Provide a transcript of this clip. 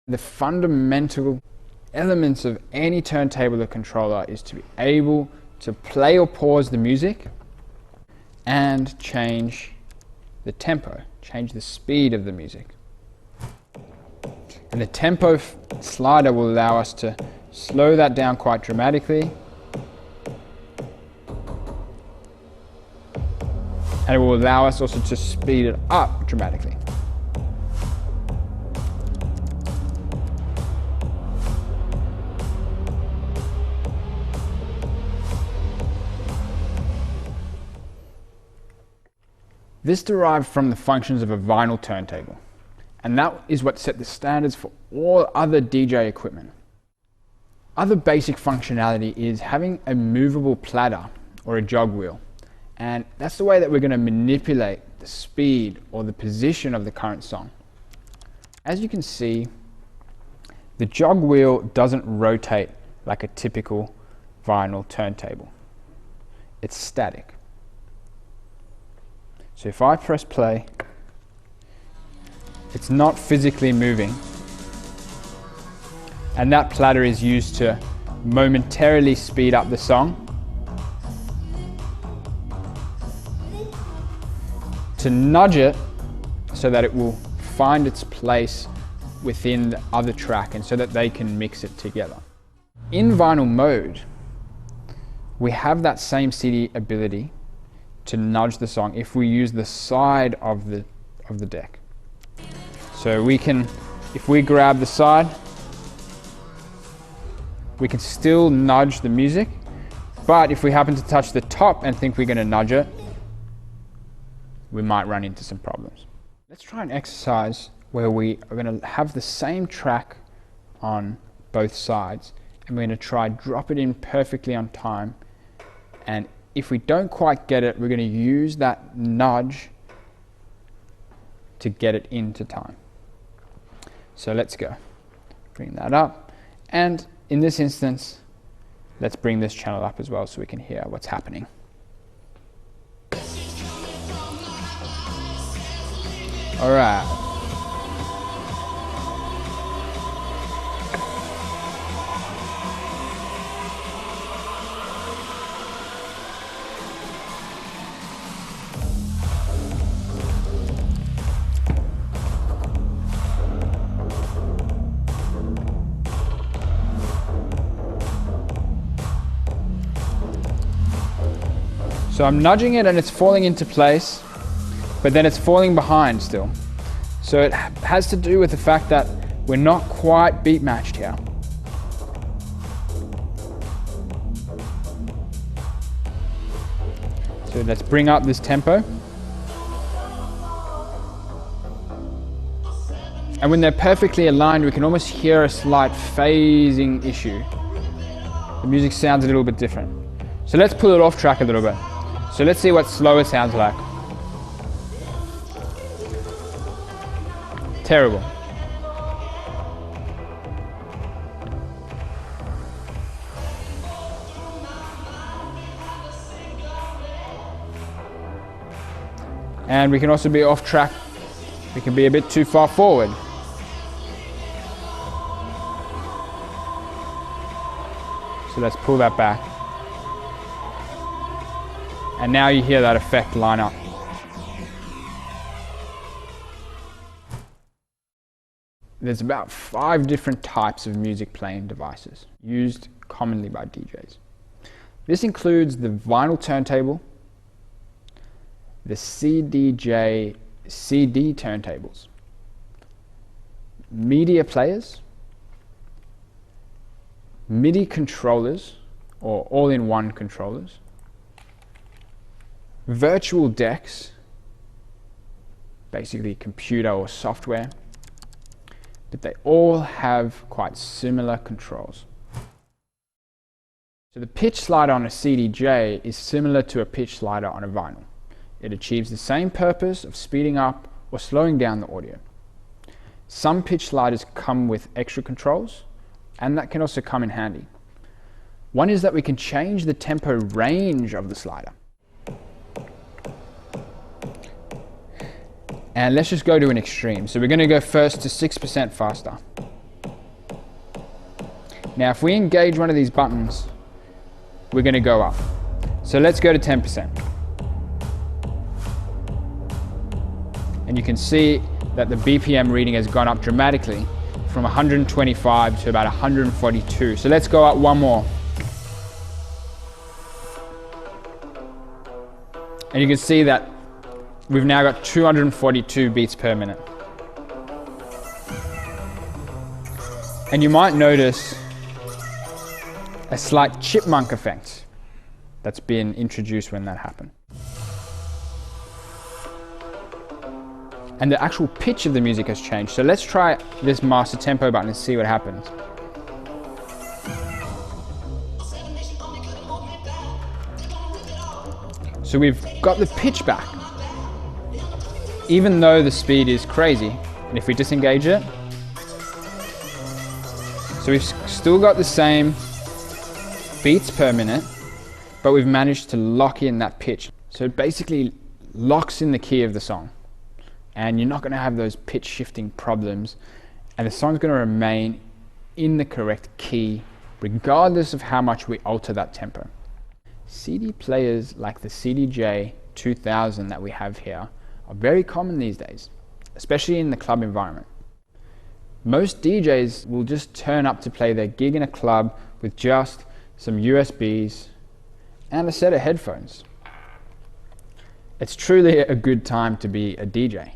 The fundamental elements of any turntable or controller is to be able to play or pause the music and change the tempo, change the speed of the music. And the tempo slider will allow us to slow that down quite dramatically, and it will allow us also to speed it up dramatically. This derived from the functions of a vinyl turntable, and that is what set the standards for all other DJ equipment. Other basic functionality is having a movable platter or a jog wheel, and that's the way that we're going to manipulate the speed or the position of the current song. As you can see, the jog wheel doesn't rotate like a typical vinyl turntable. It's static. So if I press play, it's not physically moving, and that platter is used to momentarily speed up the song, to nudge it so that it will find its place within the other track and so that they can mix it together. In vinyl mode, we have that same CD ability to nudge the song if we use the side of the deck. So we can, if we grab the side, we can still nudge the music, but if we happen to touch the top and think we're going to nudge it, we might run into some problems. Let's try an exercise where we are going to have the same track on both sides, and we're going to try drop it in perfectly on time, and if we don't quite get it, we're going to use that nudge to get it into time. So let's go. Bring that up. And in this instance, let's bring this channel up as well so we can hear what's happening. All right. So I'm nudging it and it's falling into place, but then it's falling behind still. So it has to do with the fact that we're not quite beat matched here. So let's bring up this tempo. And when they're perfectly aligned, we can almost hear a slight phasing issue. The music sounds a little bit different. So let's pull it off track a little bit. So let's see what slower sounds like. Terrible. And we can also be off track. We can be a bit too far forward. So let's pull that back. And now you hear that effect line up. There's about 5 different types of music playing devices used commonly by DJs. This includes the vinyl turntable, the CD turntables, media players, MIDI controllers or all-in-one controllers, virtual decks, basically computer or software, but they all have quite similar controls. So the pitch slider on a CDJ is similar to a pitch slider on a vinyl. It achieves the same purpose of speeding up or slowing down the audio. Some pitch sliders come with extra controls, and that can also come in handy. One is that we can change the tempo range of the slider. And let's just go to an extreme. So we're going to go first to 6% faster. Now if we engage one of these buttons, we're going to go up. So let's go to 10%. And you can see that the BPM reading has gone up dramatically from 125 to about 142. So let's go up one more. And you can see that we've now got 242 beats per minute. And you might notice a slight chipmunk effect that's been introduced when that happened. And the actual pitch of the music has changed. So let's try this master tempo button and see what happens. So we've got the pitch back, even though the speed is crazy. And if we disengage it, so we've still got the same beats per minute, but we've managed to lock in that pitch. So it basically locks in the key of the song, and you're not going to have those pitch shifting problems, and the song's going to remain in the correct key regardless of how much we alter that tempo. CD players like the CDJ 2000 that we have here are very common these days, especially in the club environment. Most DJs will just turn up to play their gig in a club with just some USBs and a set of headphones. It's truly a good time to be a DJ.